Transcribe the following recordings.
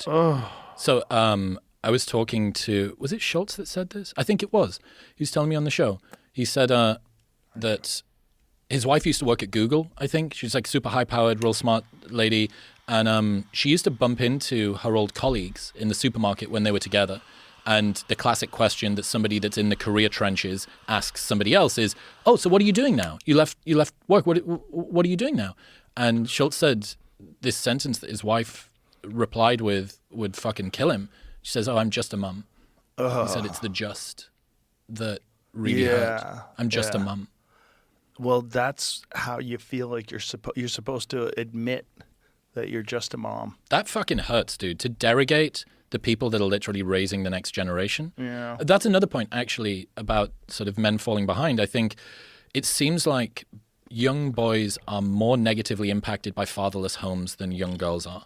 Oh, So I was talking to, was it Schultz that said this? I think it was. He was telling me on the show. He said that his wife used to work at Google, I think. She's like super high-powered, real smart lady. And she used to bump into her old colleagues in the supermarket when they were together. And the classic question that somebody that's in the career trenches asks somebody else is, "Oh, so what are you doing now? You left work. What are you doing now?" And Schultz said this sentence that his wife replied with would fucking kill him. She says, "Oh, I'm just a mum." He said it's the just that really hurt. I'm just a mum. Well, that's how you feel like you're supposed to admit that you're just a mom. That fucking hurts, dude. To derogate the people that are literally raising the next generation. Yeah. That's another point, actually, about sort of men falling behind. I think it seems like young boys are more negatively impacted by fatherless homes than young girls are.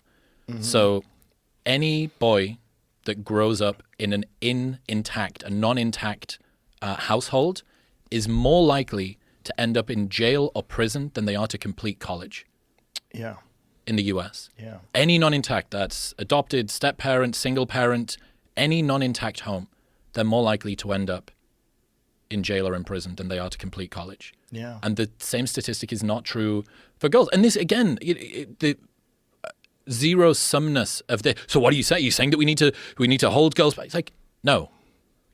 Mm-hmm. So any boy that grows up in a non-intact household is more likely to end up in jail or prison than they are to complete college. Yeah. In the US. Yeah. Any non-intact, that's adopted, step-parent, single parent, any non-intact home, they're more likely to end up in jail or in prison than they are to complete college. Yeah. And the same statistic is not true for girls. And this, again, the zero-sumness of the... So what do you say? Are you saying that we need to hold girls back? It's like, no.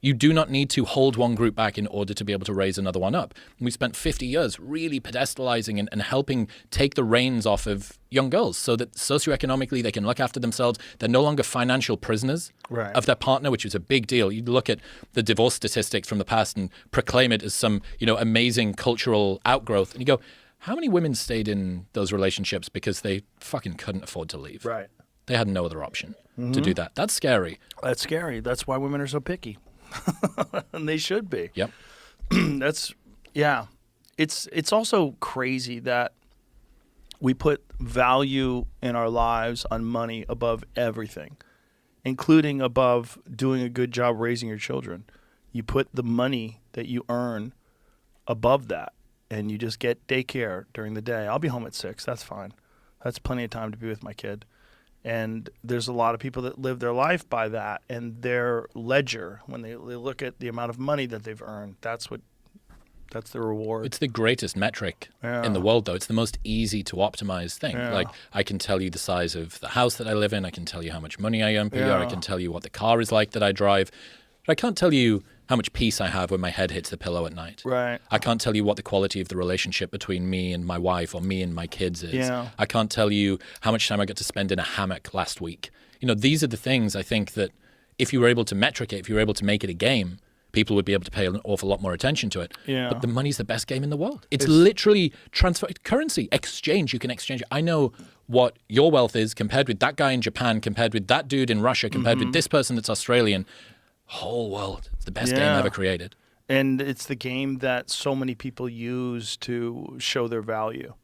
You do not need to hold one group back in order to be able to raise another one up. And we spent 50 years really pedestalizing and helping take the reins off of young girls so that socioeconomically they can look after themselves. They're no longer financial prisoners of their partner, which is a big deal. You look at the divorce statistics from the past and proclaim it as some, amazing cultural outgrowth. And you go, how many women stayed in those relationships because they fucking couldn't afford to leave? Right. They had no other option to do that. That's scary. That's scary. That's why women are so picky. And they should be. Yep. It's also crazy that we put value in our lives on money above everything, including above doing a good job raising your children. You put the money that you earn above that, and you just get daycare during the day. I'll be home at 6. That's fine. That's plenty of time to be with my kid. And there's a lot of people that live their life by that, and their ledger, when they look at the amount of money that they've earned, that's the reward. It's the greatest metric in the world, though. It's the most easy to optimize thing. Yeah. Like, I can tell you the size of the house that I live in. I can tell you how much money I earn per year. I can tell you what the car is like that I drive. But I can't tell you how much peace I have when my head hits the pillow at night. Right. I can't tell you what the quality of the relationship between me and my wife or me and my kids is. Yeah. I can't tell you how much time I got to spend in a hammock last week. These are the things I think that if you were able to metric it, if you were able to make it a game, people would be able to pay an awful lot more attention to it. Yeah. But the money's the best game in the world. It's literally currency, exchange. You can exchange it. I know what your wealth is compared with that guy in Japan, compared with that dude in Russia, compared with this person that's Australian. Whole world. It's the best game ever created. And it's the game that so many people use to show their value.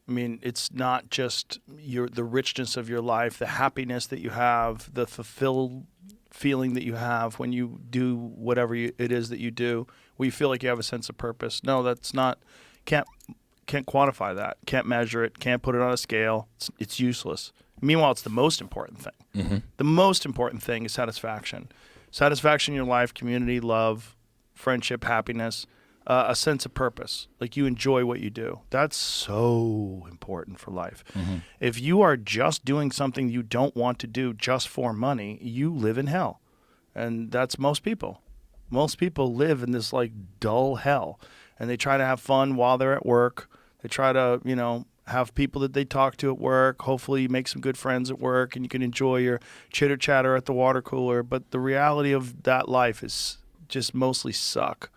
I mean, it's not just the richness of your life, the happiness that you have, the fulfilled feeling that you have when you do whatever it is that you do, where you feel like you have a sense of purpose. No, that's not, can't quantify that, can't measure it, can't put it on a scale. It's useless. Meanwhile, it's the most important thing. Mm-hmm. The most important thing is satisfaction. Satisfaction in your life, community, love, friendship, happiness, a sense of purpose. Like you enjoy what you do. That's so important for life. Mm-hmm. If you are just doing something you don't want to do just for money, you live in hell. And that's most people. Most people live in this like dull hell. And they try to have fun while they're at work. They try to, have people that they talk to at work. Hopefully you make some good friends at work and you can enjoy your chitter chatter at the water cooler. But the reality of that life is just mostly suck.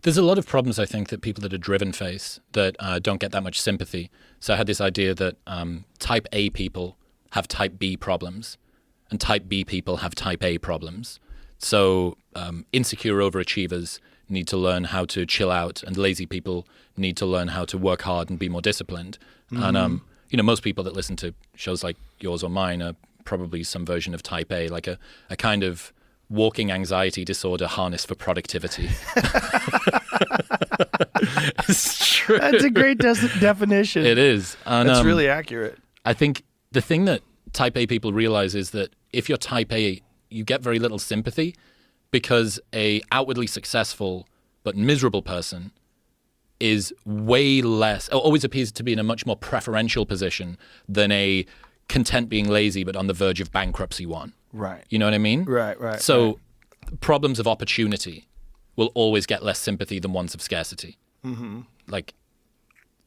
There's a lot of problems, I think, that people that are driven face that don't get that much sympathy. So I had this idea that type A people have type B problems and type B people have type A problems. So insecure overachievers need to learn how to chill out, and lazy people need to learn how to work hard and be more disciplined. Mm-hmm. And most people that listen to shows like yours or mine are probably some version of type A, like a kind of walking anxiety disorder harness for productivity. It's true. That's a great definition. It is. And, that's really accurate. I think the thing that type A people realize is that if you're type A, you get very little sympathy because a outwardly successful but miserable person is way less, always appears to be in a much more preferential position than a content being lazy but on the verge of bankruptcy one. Right. You know what I mean? Right. So problems of opportunity will always get less sympathy than ones of scarcity. Mm-hmm. Like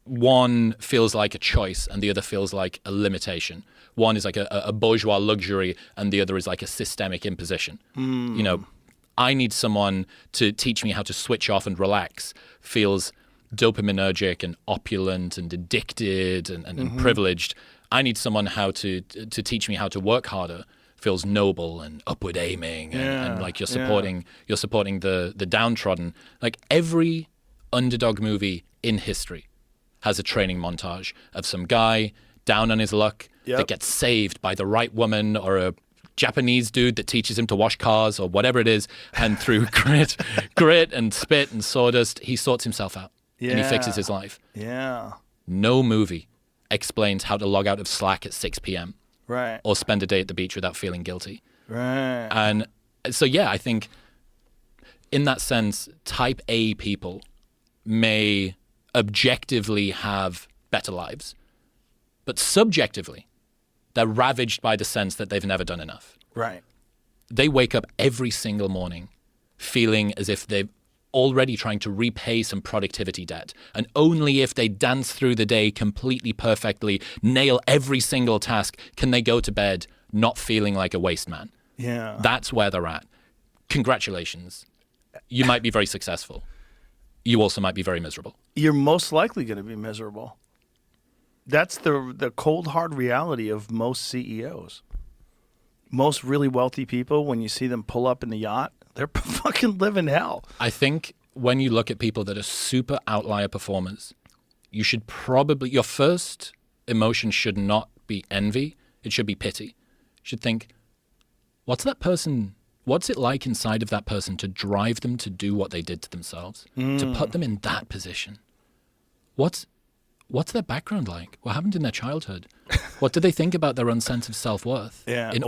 one feels like a choice and the other feels like a limitation. One is like a bourgeois luxury and the other is like a systemic imposition. You know, I need someone to teach me how to switch off and relax feels dopaminergic and opulent and addicted and privileged. I need someone how to teach me how to work harder feels noble and upward aiming and like you're supporting the downtrodden. Like every underdog movie in history has a training montage of some guy down on his luck that gets saved by the right woman or a Japanese dude that teaches him to wash cars or whatever it is, and through grit and spit and sawdust, he sorts himself out and he fixes his life. Yeah. No movie explains how to log out of Slack at 6 p.m. Right. or spend a day at the beach without feeling guilty. Right. And so, yeah, I think in that sense, type A people may objectively have better lives, but subjectively, they're ravaged by the sense that they've never done enough. Right. They wake up every single morning feeling as if they're already trying to repay some productivity debt. And only if they dance through the day completely perfectly, nail every single task, can they go to bed not feeling like a waste man. Yeah. That's where they're at. Congratulations. You might be very successful. You also might be very miserable. You're most likely going to be miserable. That's the cold, hard reality of most CEOs. Most really wealthy people, when you see them pull up in the yacht, they're fucking living hell. I think when you look at people that are super outlier performers, you should probably, your first emotion should not be envy. It should be pity. You should think, what's it like inside of that person to drive them to do what they did to themselves, to put them in that position? What's their background like? What happened in their childhood? What do they think about their own sense of self-worth? Yeah. In